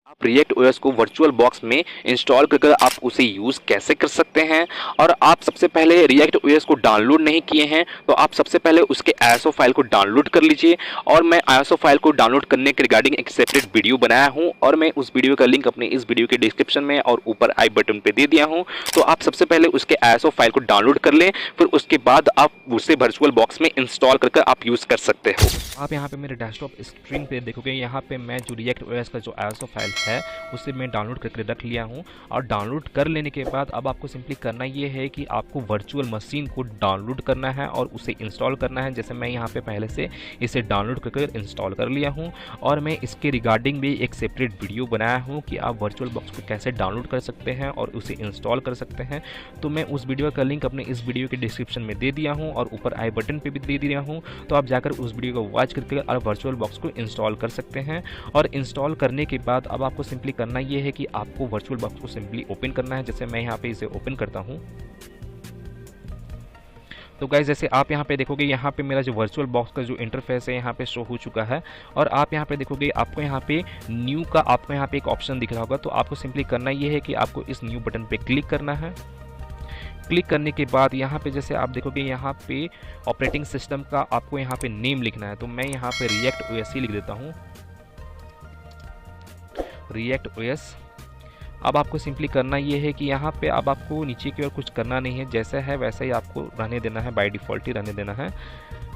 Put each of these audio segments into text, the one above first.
आप react OS को virtual box में इंस्टॉल करके आप उसे यूज़ कैसे कर सकते हैं। और आप सबसे पहले रिएक्ट ओएस को डाउनलोड नहीं किए हैं तो आप सबसे पहले उसके आईएसओ फाइल को डाउनलोड कर लीजिए। और मैं आईएसओ फाइल को डाउनलोड करने के रिगार्डिंग एक सेपरेट वीडियो बनाया हूं और मैं उस वीडियो का लिंक अपने इस वीडियो के डिस्क्रिप्शन में और ऊपर आई बटन पे दे दिया हूं। तो आप सबसे पहले उसके आईएसओ फाइल को डाउनलोड कर लें, फिर उसके बाद आप उसे वर्चुअल बॉक्स में इंस्टॉल करके आप यूज़ कर सकते हो। आप यहाँ पे मेरे डेस्कटॉप स्क्रीन पे देखोगे, यहाँ पे मैं जो रिएक्ट ओएस का जो आईएसओ फाइल है उसे मैं डाउनलोड करके रख लिया हूँ। और डाउनलोड कर लेने के बाद अब आपको सिंपली करना ये है कि आपको वर्चुअल मशीन को डाउनलोड करना है और उसे इंस्टॉल करना है। जैसे मैं यहाँ पे पहले से इसे डाउनलोड करके इंस्टॉल कर लिया हूँ और मैं इसके रिगार्डिंग भी एक सेपरेट वीडियो बनाया हूँ कि आप वर्चुअल बॉक्स को कैसे डाउनलोड कर सकते हैं और उसे इंस्टॉल कर सकते हैं। तो मैं उस वीडियो का लिंक अपने इस वीडियो के डिस्क्रिप्शन में दे दिया हूँ और ऊपर आई बटन पर भी दे दिया हूँ। तो आप जाकर उस वीडियो को वॉच करके और वर्चुअल बॉक्स को इंस्टॉल कर सकते हैं। और इंस्टॉल करने के बाद अब आपको सिंपली करना ये है कि आपको वर्चुअल बॉक्स को सिंपली ओपन करना है। जैसे मैं यहाँ पे इसे ओपन करता हूँ तो गाइस जैसे आप यहाँ पे देखोगे, यहाँ पे मेरा जो वर्चुअल बॉक्स का जो इंटरफेस है यहाँ पे शो हो चुका है। और आप यहाँ पे देखोगे, आपको यहाँ पे न्यू का आपको यहाँ पे एक ऑप्शन दिख रहा होगा। तो आपको सिंपली करना ये है कि आपको इस न्यू बटन पे क्लिक करना है। क्लिक करने के बाद यहाँ पे जैसे आप देखोगे, यहाँ पे ऑपरेटिंग सिस्टम का आपको यहाँ पे नेम लिखना है। तो मैं यहाँ पे रिएक्ट ओएस ही लिख देता हूँ, रिएक्ट ओएस। अब आपको सिंपली करना ये है कि यहाँ पे अब आपको नीचे की ओर कुछ करना नहीं है, जैसा है वैसा ही आपको रहने देना है, बाय डिफ़ॉल्ट ही रहने देना है।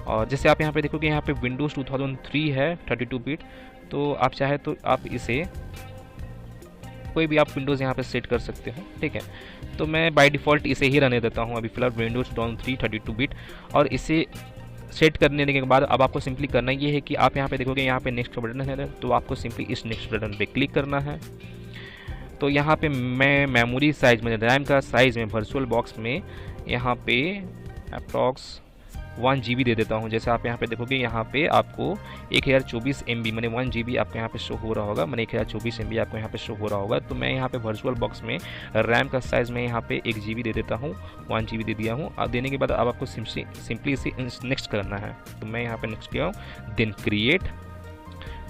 और जैसे आप यहाँ पे देखोगे, यहाँ पे विंडोज़ 2003 है 32 बिट। तो आप चाहे तो आप इसे कोई भी आप विंडोज़ यहाँ पे सेट कर सकते हो, ठीक है। तो मैं बाय डिफ़ॉल्ट इसे ही रहने देता हूँ अभी फ़िलहाल, विंडोज़ 2003 32 बिट। और इसे सेट करने के बाद अब आपको सिंपली करना ये है कि आप यहाँ पे देखोगे, यहाँ पे नेक्स्ट का बटन है। तो आपको सिंपली इस नेक्स्ट बटन पे क्लिक करना है। तो यहाँ पे मैं मेमोरी साइज़ में, रैम का साइज़ में वर्चुअल बॉक्स में यहाँ पे अप्रॉक्स 1 GB दे देता हूँ। जैसे आप यहाँ पे देखोगे, यहाँ पे आपको 1024 MB मैंने 1 GB आपको यहाँ पे शो हो रहा होगा, मैंने 1024 MB आपको यहाँ पे शो हो रहा होगा। तो मैं यहाँ पे वर्चुअल बॉक्स में रैम का साइज़ में यहाँ पे 1 GB दे देता हूँ, 1 GB दे दिया हूँ। अब देने के बाद अब आपको सिंपली इसे नेक्स्ट करना है। तो मैं यहाँ पे नेक्स्ट किया हूँ, then create,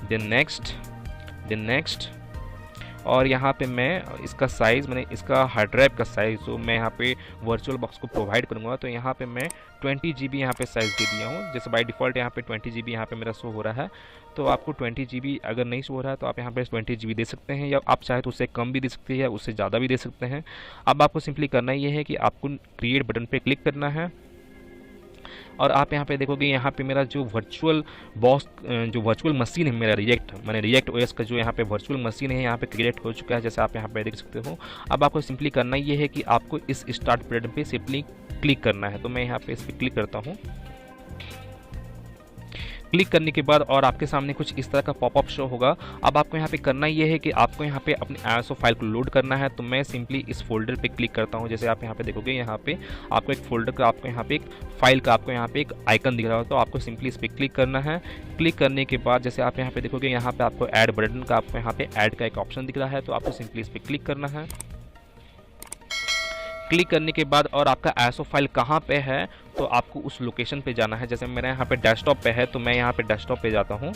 then next, then next. और यहाँ पे मैं इसका साइज़, मैंने इसका हार्ड ड्राइव का साइज़ जो मैं यहाँ पे वर्चुअल बॉक्स को प्रोवाइड करूँगा, तो यहाँ पे मैं 20 GB यहाँ पे साइज़ दे दिया हूँ। जैसे बाय डिफ़ॉल्ट यहाँ पे 20 GB यहाँ पे मेरा शो हो रहा है। तो आपको 20 GB अगर नहीं शो हो रहा है तो आप यहाँ पे 20 GB दे सकते हैं, या आप चाहे तो उससे कम भी दे सकते हैं या उससे ज़्यादा भी दे सकते हैं। अब आपको सिंपली करना ये है कि आपको क्रिएट बटन पर क्लिक करना है। और आप यहाँ पे देखोगे, यहाँ पे मेरा जो वर्चुअल बॉक्स जो वर्चुअल मशीन है मेरा रिएक्ट ओएस का जो यहाँ पे वर्चुअल मशीन है यहाँ पे क्रिएट हो चुका है, जैसे आप यहाँ पे देख सकते हो। अब आपको सिंपली करना ये है कि आपको इस स्टार्ट बटन पे सिंपली क्लिक करना है। तो मैं यहाँ पे इस पर क्लिक करता हूँ। क्लिक करने के बाद और आपके सामने कुछ इस तरह का पॉपअप शो होगा। अब आपको यहाँ पे करना ये है कि आपको यहाँ पे अपने आईएसओ फाइल को लोड करना है। तो मैं सिंपली इस फोल्डर पे क्लिक करता हूँ। जैसे आप यहाँ पे देखोगे, यहाँ पे आपको एक फोल्डर का, आपको यहाँ पे एक फाइल का आपको यहाँ पे एक आइकन दिख रहा हो। तो आपको सिंपली इस पर क्लिक करना है। क्लिक करने के बाद जैसे आप यहाँ पे देखोगे, यहाँ पे आपको ऐड बटन का, आपको यहाँ पे ऐड का एक ऑप्शन दिख रहा है। तो आपको सिंपली इस पर क्लिक करना है। क्लिक करने के बाद और आपका आईएसओ फाइल कहाँ पे है, तो आपको उस लोकेशन पे जाना है। जैसे मेरा यहाँ पे डेस्कटॉप पे है, तो मैं यहाँ पे डेस्कटॉप पे जाता हूँ।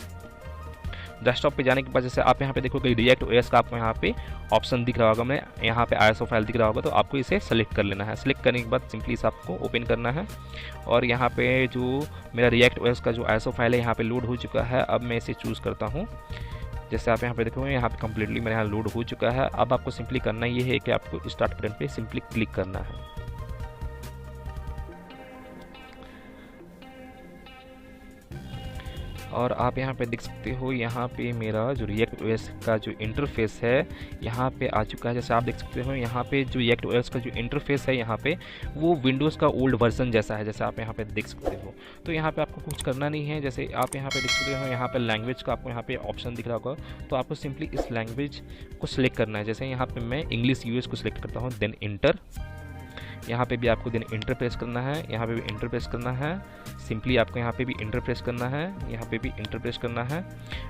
डेस्कटॉप पे जाने के बाद जैसे आप यहाँ पे देखोगे, रिएक्ट ओएस का आपको यहाँ पे ऑप्शन दिख रहा होगा, मैं यहाँ पे आईएसओ फाइल दिख रहा होगा। तो आपको इसे सेलेक्ट कर लेना है। सेलेक्ट करने के बाद सिंपली इसे आपको ओपन करना है। और यहाँ पे जो मेरा रिएक्ट ओएस का जो आईएसओ फाइल है यहाँ पे लोड हो चुका है। अब मैं इसे चूज़ करता हूँ। जैसे आप यहाँ पे देखोगे, यहाँ पे कम्प्लीटली मेरे यहाँ लोड हो चुका है। अब आपको सिंपली करना ये है कि आपको स्टार्ट बटन पे सिंपली क्लिक करना है। और आप यहाँ पे देख सकते हो, यहाँ पे मेरा जो रिएक्ट ओएस का जो इंटरफेस है यहाँ पे आ चुका है। जैसे आप देख सकते हो, यहाँ पे जो रिएक्ट ओएस का जो इंटरफेस है यहाँ पे वो विंडोज़ का ओल्ड वर्जन जैसा है, जैसे आप यहाँ पे देख सकते हो। तो यहाँ पे आपको कुछ करना नहीं है। जैसे आप यहाँ पे देख सकते हो, यहाँ पे लैंग्वेज का आपको यहाँ पे ऑप्शन दिख रहा होगा। तो आपको सिंपली इस लैंग्वेज को सिलेक्ट करना है। जैसे यहाँ पे मैं इंग्लिश यूएस को सिलेक्ट करता हूँ, देन इंटर। यहाँ पे भी आपको देन इंटर प्रेस करना है, यहाँ पे भी इंटर प्रेस करना है। सिंपली आपको यहाँ पे भी इंटर प्रेस करना है, यहाँ पे भी इंटर प्रेस करना है।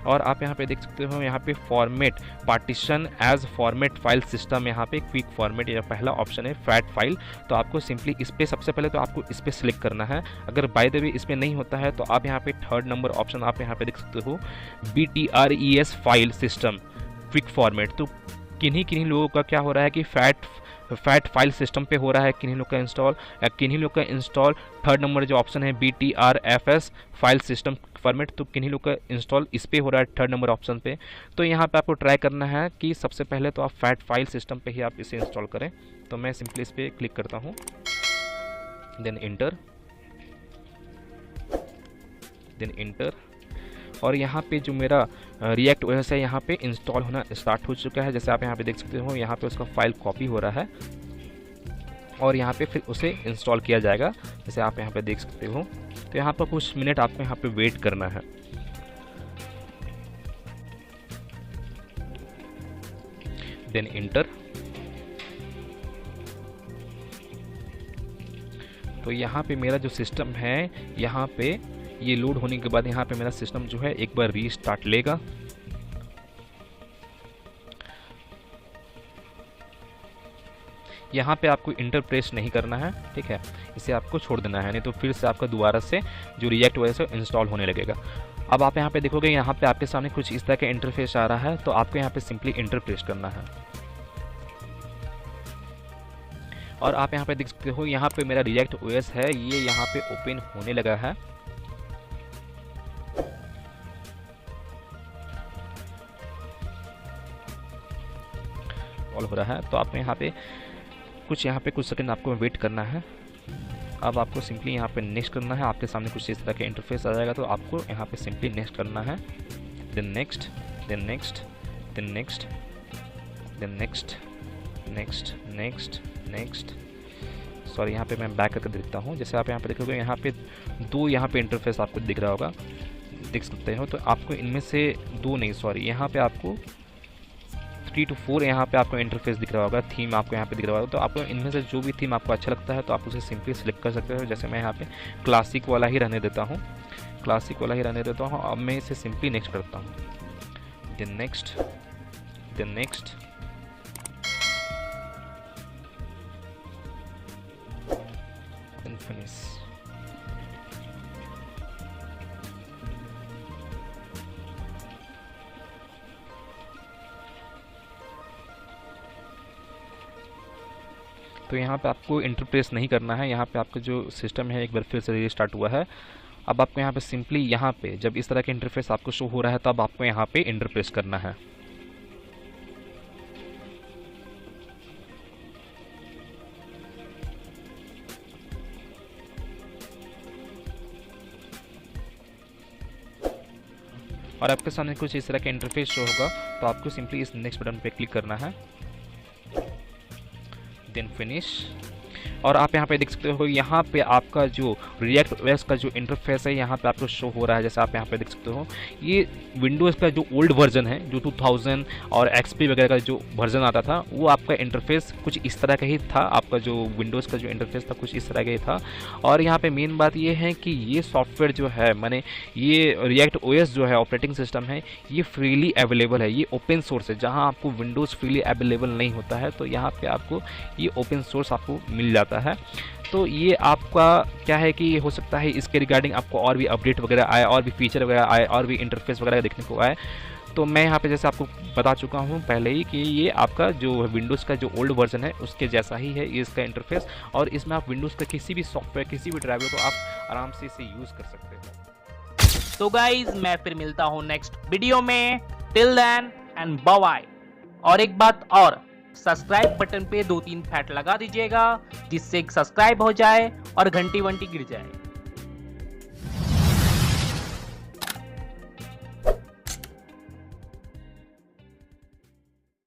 और आप यहाँ पे देख सकते हो, यहाँ पे format partition as format file system, यहाँ पे क्विक फॉर्मेट या पहला ऑप्शन है फैट फाइल। तो आपको सिंपली इस पर सबसे पहले तो आपको इस पर सिलेक्ट करना है। अगर बाय द वे इस पर नहीं होता है तो आप यहाँ पे थर्ड नंबर ऑप्शन आप यहाँ पे देख सकते हो, BTRES file system. Quick format. तो किन्हीं लोगों का क्या हो रहा है कि फैट फाइल सिस्टम पे हो रहा है किन्हीं लोग का इंस्टॉल, या किन्हीं लोग का इंस्टॉल थर्ड नंबर जो ऑप्शन है BTRFS फाइल सिस्टम फॉर्मेट, तो किन्हीं लोग का इंस्टॉल इस पे हो रहा है थर्ड नंबर ऑप्शन पे। तो यहाँ पे आपको ट्राई करना है कि सबसे पहले तो आप फैट फाइल सिस्टम पे ही आप इसे इंस्टॉल करें। तो मैं सिंपली इस पर क्लिक करता हूँ, देन इंटर, और यहाँ पे जो मेरा रिएक्ट ओएस है यहाँ पे इंस्टॉल होना स्टार्ट हो चुका है। जैसे आप यहाँ पे देख सकते हो, यहाँ पे उसका फाइल कॉपी हो रहा है और यहाँ पे फिर उसे इंस्टॉल किया जाएगा, जैसे आप यहाँ पे देख सकते हो। तो यहाँ पर कुछ मिनट आपको यहाँ पे वेट करना है। Then enter. तो यहाँ पे मेरा जो सिस्टम है, यहाँ पे ये लोड होने के बाद यहाँ पे मेरा सिस्टम जो है एक बार रीस्टार्ट लेगा। यहाँ पे आपको इंटर प्रेस नहीं करना है, ठीक है, इसे आपको छोड़ देना है, नहीं तो फिर से आपका दोबारा से जो रिएक्ट ओएस है इंस्टॉल होने लगेगा। अब आप यहाँ पे देखोगे, यहाँ पे आपके सामने कुछ इस तरह का इंटरफेस आ रहा है, तो आपको यहाँ पे सिंपली इंटर प्रेस करना है। और आप यहाँ पे देख सकते हो, यहाँ पे मेरा रिएक्ट ओएस है, ये यहाँ पे ओपन होने लगा है। हो रहा है, तो आपको यहाँ पे कुछ सेकंड आपको वेट करना है। अब आपको सिंपली यहाँ पे नेक्स्ट करना है। आपके सामने कुछ इस तरह का इंटरफेस आ जाएगा, तो आपको यहाँ पे सिंपली नेक्स्ट करना है, then next, then next, then next, then next, next, next, next. Sorry, यहाँ पे मैं बैक करके देखता हूँ। जैसे आप यहाँ पे देखोगे, यहाँ पे दो यहाँ पे इंटरफेस आपको दिख रहा होगा, देख सकते हो। तो आपको इनमें से दो नहीं, सॉरी, यहाँ पे आपको 3 to 4 यहाँ पे आपको इंटरफेस दिख रहा होगा, थीम आपको यहाँ पे दिख रहा होगा। तो आपको इनमें से जो भी थीम आपको अच्छा लगता है तो आप उसे सिंपली सिलेक्ट कर सकते हो। जैसे मैं यहाँ पे क्लासिक वाला ही रहने देता हूँ, अब मैं इसे सिंपली नेक्स्ट करता हूँ, then next, then next, then finish. तो यहाँ पे आपको इंटरप्रेस नहीं करना है, यहाँ पे आपका जो सिस्टम है एक बार फिर से रीस्टार्ट हुआ है। अब आपको यहाँ पे सिंपली यहाँ पे जब इस तरह का इंटरफेस आपको शो हो रहा है, तब आपको यहाँ पे इंटरप्रेस करना है। और आपके सामने कुछ इस तरह का इंटरफेस शो होगा, तो आपको सिंपली इस नेक्स्ट बटन पे क्लिक करना है, देन फिनिश। और आप यहाँ पे देख सकते हो, यहाँ पे आपका जो रिएक्ट ओएस का जो इंटरफेस है यहाँ पे आपको शो हो रहा है। जैसे आप यहाँ पे देख सकते हो, ये विंडोज़ का जो ओल्ड वर्जन है, जो 2000 और XP वगैरह का जो वर्जन आता था, वो आपका इंटरफेस कुछ इस तरह का ही था। आपका जो विंडोज़ का जो इंटरफेस था कुछ इस तरह का ही था। और यहाँ पे मेन बात ये है कि ये सॉफ्टवेयर जो है, माने ये रिएक्ट ओएस जो है ऑपरेटिंग सिस्टम है, ये फ्रीली अवेलेबल है, ये ओपन सोर्स है। जहाँ आपको विंडोज़ फ्रीली अवेलेबल नहीं होता है, तो यहाँ पर आपको ये ओपन सोर्स आपको मिल जाता है। तो ये आपका क्या है कि हो सकता है इसके रिगार्डिंग आपको और भी अपडेट वगैरह आए, और भी फीचर वगैरह आए, और भी इंटरफेस वगैरह देखने को आए। तो मैं यहाँ पे जैसे आपको बता चुका हूँ पहले ही कि ये आपका जो विंडोज़ का जो ओल्ड वर्जन है उसके जैसा ही है ये इसका इंटरफेस। और इसमें आप विंडोज़ का किसी भी सॉफ्टवेयर, किसी भी ड्राइवर को आप आराम से इसे यूज़ कर सकते हो। तो गाइज, मैं फिर मिलता हूँ नेक्स्ट वीडियो में। Till then and bye bye. और एक बात और, सब्सक्राइब बटन पे 2-3 फैट लगा दीजिएगा, जिससे सब्सक्राइब हो जाए और घंटी वंटी गिर जाए।